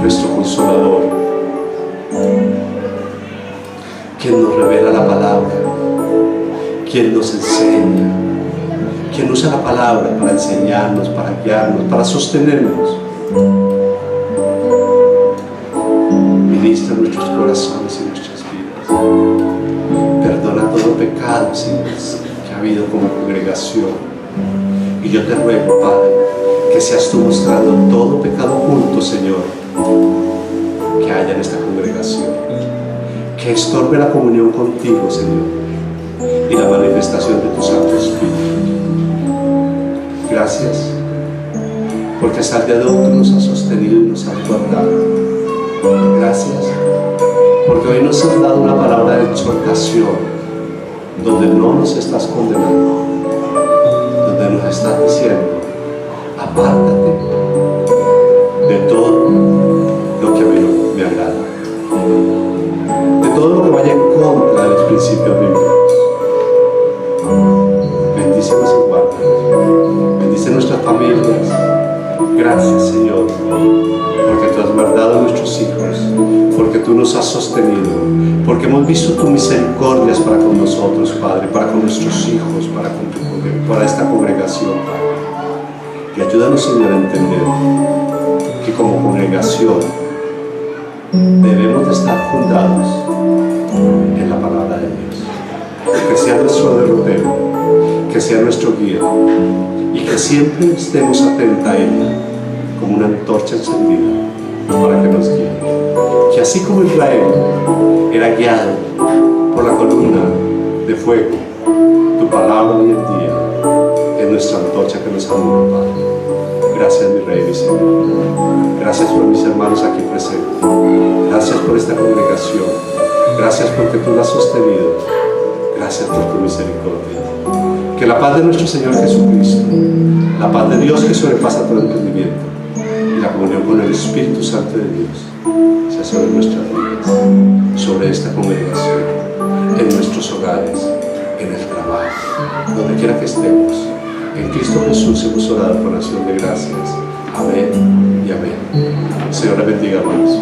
nuestro consolador, quien nos revela la palabra, quien nos enseña, quien usa la palabra para enseñarnos, para guiarnos, para sostenernos. Ministra nuestros corazones y nuestras vidas. Perdona todo pecado, Señor, que ha habido como congregación. Y yo te ruego, Padre, que seas tú mostrando todo pecado oculto, Señor, que haya en esta congregación, que estorbe la comunión contigo, Señor, y la manifestación de tu Santo Espíritu. Gracias, porque hasta el día de hoy tú nos has sostenido y nos has guardado. Gracias, porque hoy nos has dado una palabra de exhortación, donde no nos estás condenando, donde nos estás diciendo: apártate de todo lo que a mí no me agrada, de todo lo que vaya en contra de los principios bíblicos. Bendícenos y guárdanos, bendice nuestras familias. Gracias, Señor, porque tú has guardado a nuestros hijos, porque tú nos has sostenido, porque hemos visto tu misericordia para con nosotros, Padre, para con nuestros hijos, para esta congregación, Padre. Y ayúdanos, Señor, a entender que como congregación debemos de estar fundados en la palabra de Dios. Que sea nuestro derrotero, que sea nuestro guía, y que siempre estemos atentos a ella como una antorcha encendida para que nos guíe. Que así como Israel era guiado por la columna de fuego, tu palabra hoy en día es nuestra antorcha que nos alumbra, Padre. Gracias, mi Rey, mi Señor. Gracias por mis hermanos aquí presentes. Gracias por esta congregación. Gracias porque tú la has sostenido. Gracias por tu misericordia. Que la paz de nuestro Señor Jesucristo, la paz de Dios que sobrepasa todo entendimiento, y la comunión con el Espíritu Santo de Dios sea sobre nuestras vidas, sobre esta congregación, en nuestros hogares, en el trabajo, donde quiera que estemos. En Cristo Jesús hemos orado con acción de gracias. Amén y amén. Señor, le bendiga, hermanos.